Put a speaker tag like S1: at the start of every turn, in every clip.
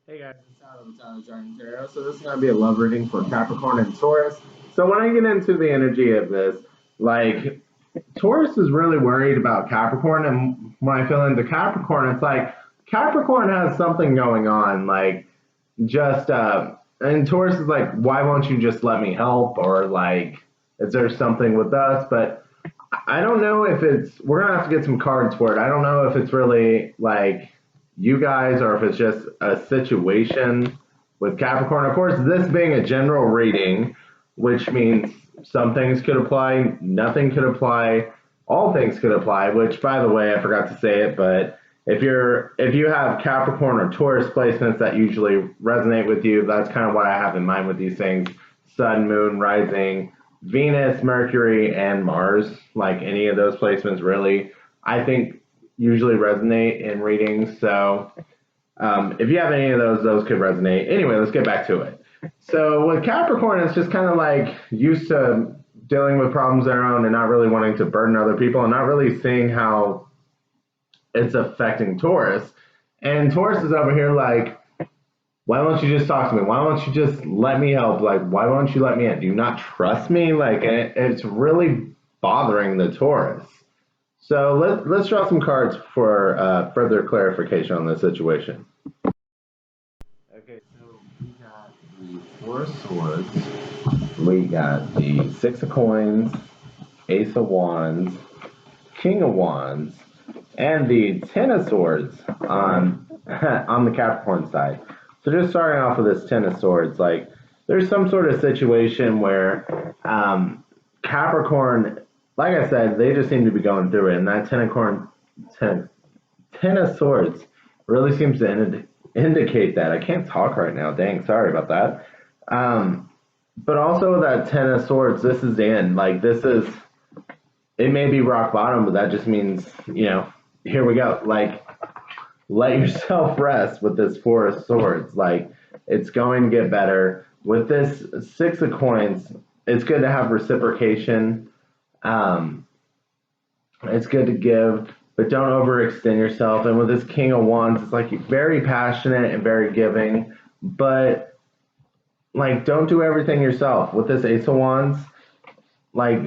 S1: Hey guys, it's Capricorn Taurus. So this is going to be a love reading for Capricorn and Taurus. So when I get into the energy of this, like Taurus is really worried about Capricorn, and when I feel into Capricorn, it's like Capricorn has something going on, like just and Taurus is like, why won't you just let me help, or like, is there something with us? But I don't know if it's, we're gonna have to get some cards for it. I don't know if it's really like you guys or if it's just a situation with Capricorn. Of course, this being a general reading, which means some things could apply, nothing could apply, all things could apply, which by the way, I forgot to say it, but if you have Capricorn or Taurus placements that usually resonate with you, that's kind of what I have in mind with these things. Sun, moon, rising, Venus, Mercury, and Mars, like any of those placements really, I think usually resonate in readings. So if you have any of those could resonate. Anyway, let's get back to it. So with Capricorn, it's just kind of like used to dealing with problems of their own and not really wanting to burden other people and not really seeing how it's affecting Taurus. And Taurus is over here like, why don't you just talk to me? Why don't you just let me help? Like, why won't you let me in? Do you not trust me? Like, it's really bothering the Taurus. So let's draw some cards for further clarification on this situation. Okay, so we got the Four of Swords. We got the Six of Coins, Ace of Wands, King of Wands, and the Ten of Swords on on the Capricorn side. So just starting off with this Ten of Swords, like there's some sort of situation where Capricorn, like I said, they just seem to be going through it, and that Ten of Swords really seems to indicate that. I can't talk right now. Dang, sorry about that. But also that Ten of Swords, this is the end. Like this is, it may be rock bottom, but that just means, here we go. Like, let yourself rest with this Four of Swords. Like, it's going to get better. With this Six of Coins, it's good to have reciprocation. It's good to give, but don't overextend yourself. And with this King of Wands, it's like very passionate and very giving, but like, don't do everything yourself. With this Ace of Wands, like,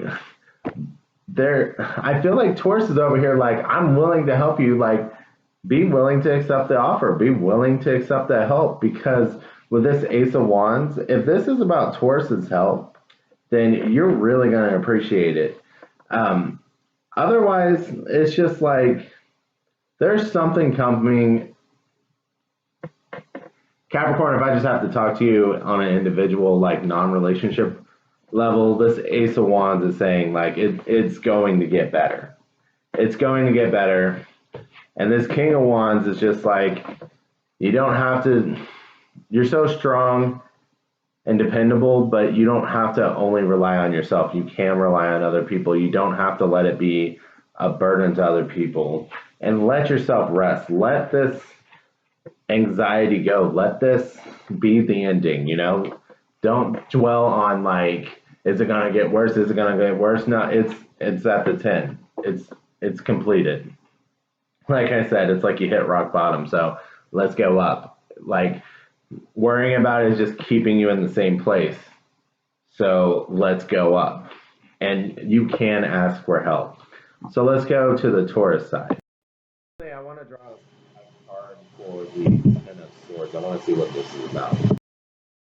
S1: I feel like Taurus is over here like, I'm willing to help you. Like, be willing to accept the offer. Be willing to accept that help, because with this Ace of Wands, if this is about Taurus's help, then you're really going to appreciate it. Otherwise, it's just like there's something coming. Capricorn, if I just have to talk to you on an individual, like non-relationship level, this Ace of Wands is saying like it's going to get better. It's going to get better. And this King of Wands is just like, you don't have to, you're so strong and dependable, but you don't have to only rely on yourself. You can rely on other people. You don't have to let it be a burden to other people. And let yourself rest. Let this anxiety go. Let this be the ending, Don't dwell on like, is it gonna get worse? Is it gonna get worse? No, it's at the 10. It's completed. Like I said, it's like you hit rock bottom. So let's go up. Like, worrying about it is just keeping you in the same place. So let's go up. And you can ask for help. So let's go to the Taurus side. I want to draw a card for the Ten of Swords. I want to see what this is about.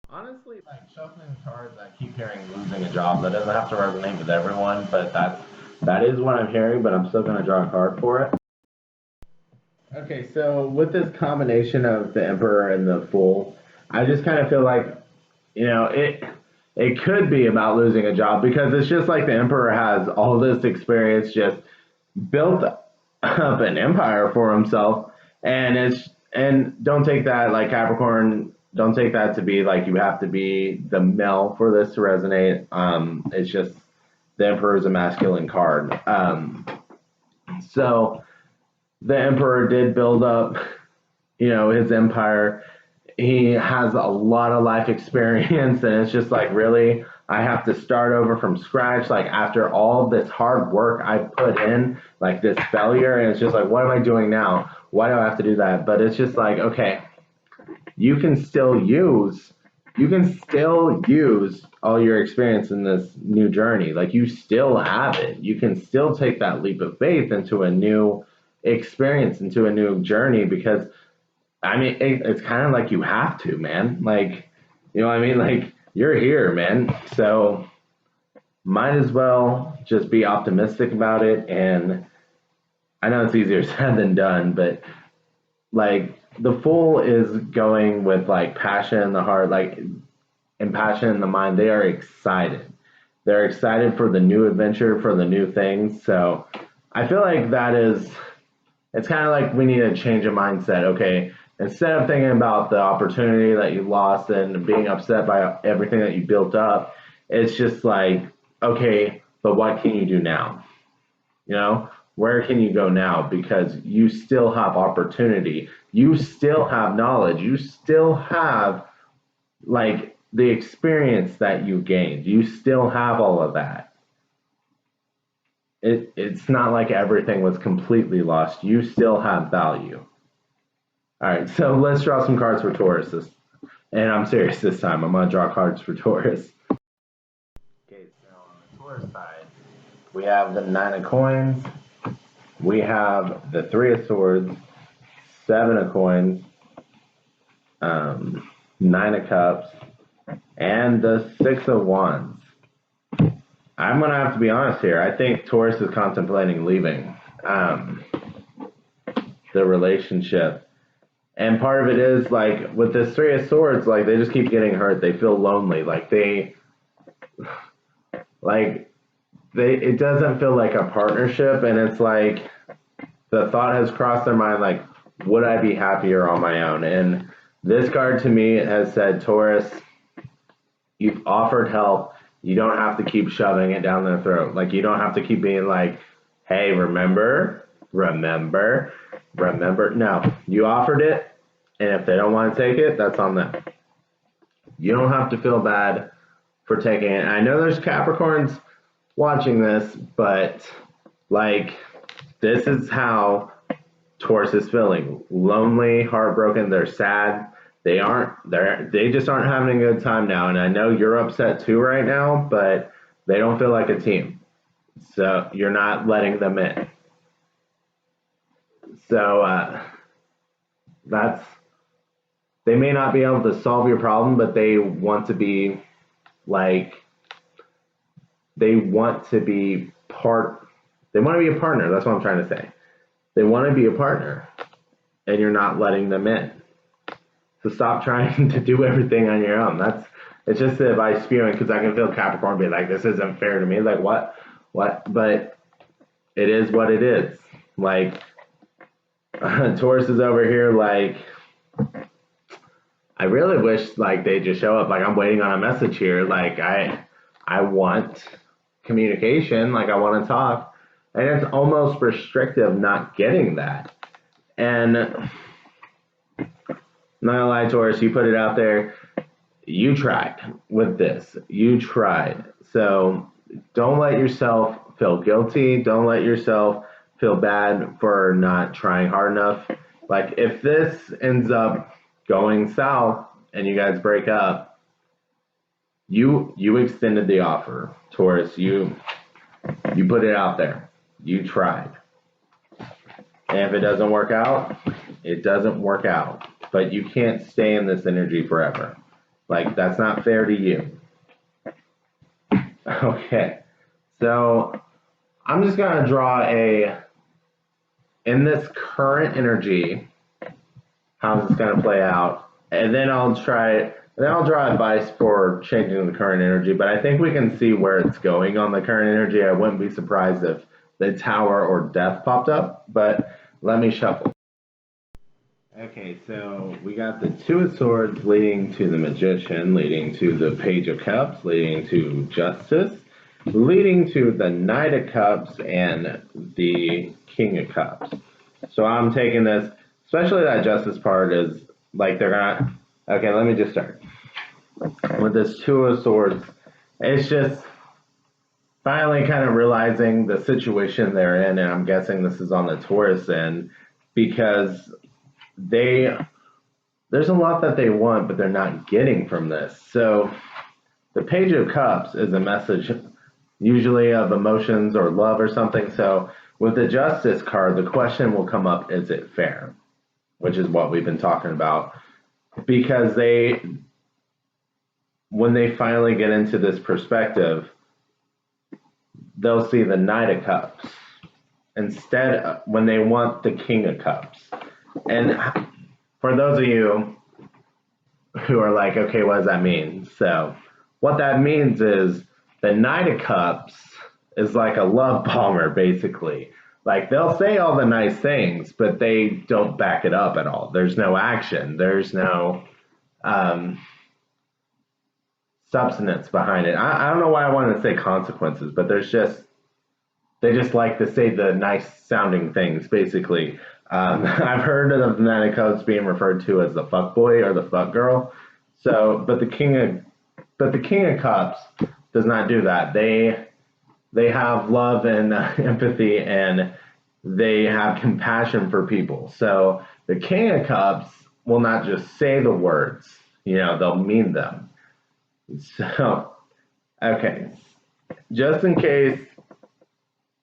S1: Honestly, like shuffling cards, I keep hearing losing a job. That doesn't have to resonate with everyone, but that is what I'm hearing, but I'm still going to draw a card for it. Okay, so with this combination of the Emperor and the Fool, I just kind of feel like, it could be about losing a job, because it's just like the Emperor has all this experience, just built up an empire for himself, and don't take that like Capricorn, don't take that to be like you have to be the male for this to resonate. It's just the Emperor is a masculine card. So the Emperor did build up, his empire. He has a lot of life experience, and it's just like, really, I have to start over from scratch, like after all this hard work I put in, like this failure, and it's just like, what am I doing now? Why do I have to do that? But it's just like, okay, you can still use all your experience in this new journey. Like, you still have it. You can still take that leap of faith into a new experience, into a new journey, because I mean, it's kind of like you have to, man. Like, you know what I mean? Like, you're here, man. So might as well just be optimistic about it. And I know it's easier said than done, but like, the Fool is going with like passion in the heart, like, and passion in the mind. They are excited. They're excited for the new adventure, for the new things. So I feel like it's kind of like we need to change a mindset. Okay, instead of thinking about the opportunity that you lost and being upset by everything that you built up, it's just like, okay, but what can you do now? You know, where can you go now? Because you still have opportunity. You still have knowledge. You still have like the experience that you gained. You still have all of that. It's not like everything was completely lost. You still have value. All right, so let's draw some cards for Taurus. And I'm serious this time. I'm going to draw cards for Taurus. Okay, so on the Taurus side, we have the Nine of Coins. We have the Three of Swords, Seven of Coins, Nine of Cups, and the Six of Wands. I'm going to have to be honest here. I think Taurus is contemplating leaving the relationship. And part of it is, like, with this Three of Swords, like, they just keep getting hurt. They feel lonely. It doesn't feel like a partnership. And it's like, the thought has crossed their mind, like, would I be happier on my own? And this card to me has said, Taurus, you've offered help. You don't have to keep shoving it down their throat. Like, you don't have to keep being like, hey, remember. No, you offered it, and if they don't want to take it, that's on them. You don't have to feel bad for taking it. I know there's Capricorns watching this, but like, this is how Taurus is feeling. Lonely, heartbroken, they're sad. They just aren't having a good time now. And I know you're upset too right now, but they don't feel like a team. So you're not letting them in. So they may not be able to solve your problem, but they want to be they want to be a partner. That's what I'm trying to say. They want to be a partner, and you're not letting them in. So stop trying to do everything on your own. It's just the advice spewing, because I can feel Capricorn be like, this isn't fair to me. Like, what? But it is what it is. Like, Taurus is over here like, I really wish like they just show up. Like, I'm waiting on a message here. Like, I want communication. Like, I want to talk. And it's almost restrictive not getting that. And not gonna lie, Taurus, you put it out there. You tried with this. You tried. So don't let yourself feel guilty. Don't let yourself feel bad for not trying hard enough. Like, if this ends up going south and you guys break up, you extended the offer, Taurus. You put it out there. You tried. And if it doesn't work out, it doesn't work out. But you can't stay in this energy forever. Like, that's not fair to you. Okay. So I'm just going to draw in this current energy, how's this going to play out? And then I'll draw advice for changing the current energy. But I think we can see where it's going on the current energy. I wouldn't be surprised if the Tower or Death popped up. But let me shuffle. Okay, so we got the Two of Swords leading to the Magician, leading to the Page of Cups, leading to Justice, leading to the Knight of Cups, and the King of Cups. So I'm taking this, especially that Justice part is like they're gonna. Okay, let me just start with this Two of Swords. It's just finally kind of realizing the situation they're in, and I'm guessing this is on the Taurus end, because they there's a lot that they want, but they're not getting from this. So the Page of Cups is a message usually of emotions or love or something. So with the Justice card, the question will come up, is it fair? Which is what we've been talking about. Because when they finally get into this perspective, they'll see the Knight of Cups instead when they want the King of Cups. And for those of you who are like, okay, what does that mean? So what that means is the Knight of Cups is like a love bomber, basically. Like they'll say all the nice things, but they don't back it up at all. There's no action. There's no substance behind it. I don't know why I wanted to say consequences, but they just like to say the nice sounding things, basically. I've heard of the Nine of Cups being referred to as the fuck boy or the fuck girl. So, but the King of Cups does not do that. They have love and empathy, and they have compassion for people. So the King of Cups will not just say the words, they'll mean them. So, okay, just in case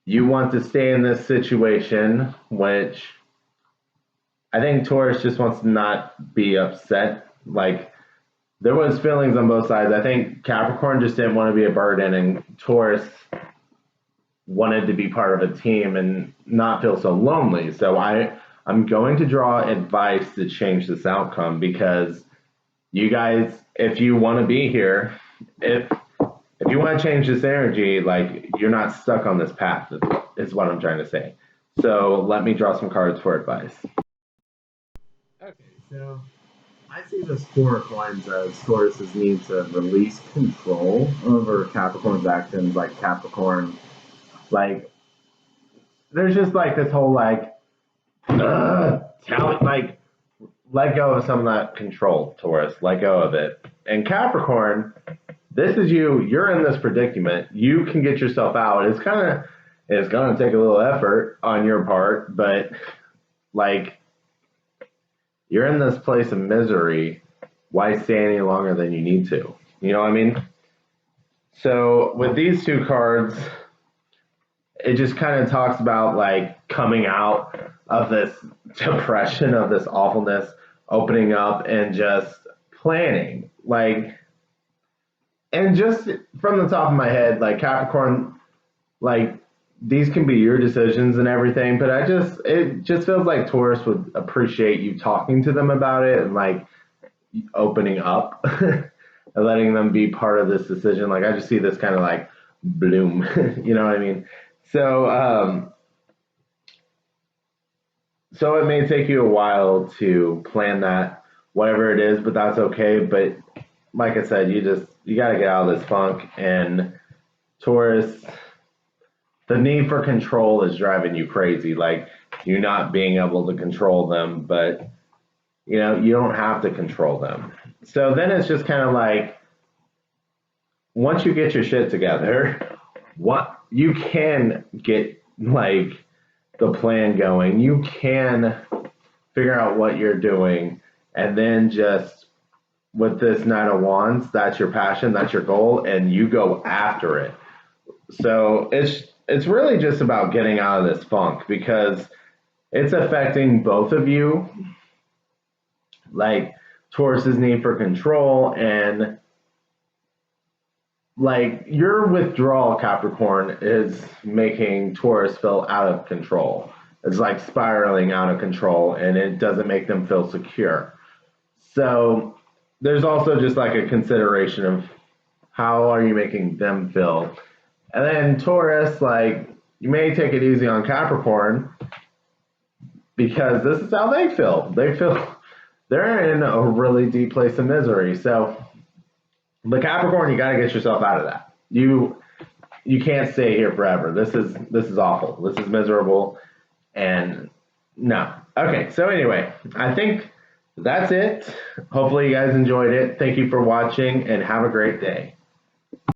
S1: you want to stay in this situation, which I think Taurus just wants to not be upset. Like, there was feelings on both sides. I think Capricorn just didn't want to be a burden, and Taurus wanted to be part of a team and not feel so lonely. So I'm going to draw advice to change this outcome, because you guys, if you want to be here, if you want to change this energy, like, you're not stuck on this path, is what I'm trying to say. So let me draw some cards for advice. Okay, so I see this Four of Coins as Taurus's need to release control over Capricorn's actions. Like Capricorn, like, there's just like this whole like talent, like, let go of some of that control, Taurus. Let go of it. And Capricorn, this is you. You're in this predicament. You can get yourself out. It's going to take a little effort on your part, but like, you're in this place of misery. Why stay any longer than you need to? You know what I mean? So with these two cards, it just kind of talks about like coming out of this depression, of this awfulness, opening up and just planning. Like, and just from the top of my head, like, Capricorn, like, these can be your decisions and everything, but it just feels like Taurus would appreciate you talking to them about it and like opening up and letting them be part of this decision. Like, I just see this kind of like bloom, you know what I mean? So, so it may take you a while to plan that, whatever it is, but that's okay. But like I said, you got to get out of this funk. And Taurus, the need for control is driving you crazy. Like, you not being able to control them, but you don't have to control them. So then it's just kind of like, once you get your shit together, what you can get like the plan going, you can figure out what you're doing, and then just with this Nine of Wands, that's your passion, that's your goal, and you go after it. So it's really just about getting out of this funk, because it's affecting both of you. Like, Taurus's need for control, and like, your withdrawal, Capricorn, is making Taurus feel out of control. It's like spiraling out of control, and it doesn't make them feel secure. So there's also just like a consideration of how are you making them feel. And then Taurus, like, you may take it easy on Capricorn, because this is how they feel. They feel they're in a really deep place of misery. So, but Capricorn, you got to get yourself out of that. You can't stay here forever. This is awful. This is miserable, and no. Okay, so anyway, I think that's it. Hopefully you guys enjoyed it. Thank you for watching, and have a great day.